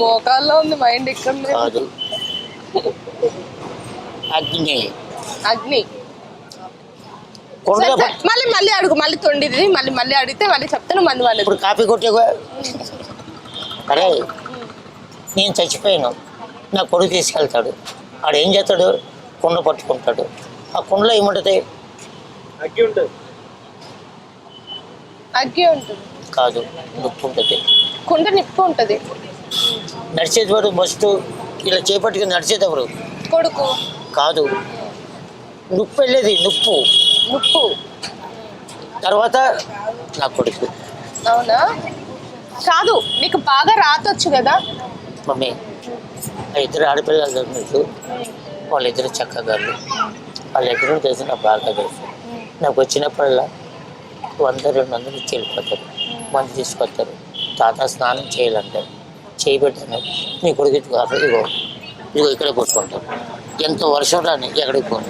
మోకాల్లో ఉంది, మైండ్ ఇక్కడ లేదు. కాదు. అగ్ని. అగ్ని. కొండలో మళ్ళీ మళ్ళీ అడుగు, మళ్ళీ తొండిది, మళ్ళీ మళ్ళీ అడిగితే మళ్ళీ చెప్తాను మంది వాళ్ళు. ఇప్పుడు కాపీ కొట్టేగా. అరే నేను చచ్చిపోయాను, నా కొడుకు తీసుకెళ్తాడు, ఆడు ఏం చేస్తాడు, కుండ పట్టుకుంటాడు. ఆ కుండలో ఏముంటుంది? అగ్గి ఉంటుంది. అగ్గి ఉంటుంది. కాదు, నిప్పు ఉంటుంది. కుండ నిప్పు ఉంటుంది. నడిచేటప్పుడు బస్సు ఇలా చేపట్టుకుని నడిచేటప్పుడు కొడుకు. కాదు, నిప్పు వెళ్ళేది, నిప్పు. నిప్పు తర్వాత నా కొడుకు. అవునా? కాదు, నీకు బాగా రాతొచ్చు కదా. మమ్మీ ఆ ఇద్దరు ఆడపిల్లలు దొరికి వాళ్ళిద్దరు చక్కగా, వాళ్ళిద్దరూ తెలిసి నాకు బాగా తెలుసు. నాకు వచ్చినప్పుడల్లా 100-200 ఇచ్చి వెళ్ళిపోతారు, మందు తీసుకొస్తారు. తాత స్నానం చేయాలంటారు, చేయబెట్టాను. నీ కొడుకు కాదు, ఇగో ఇగో ఇక్కడే కొట్టుకుంటారు. ఎంత వర్షం రాని ఎక్కడికి పోను.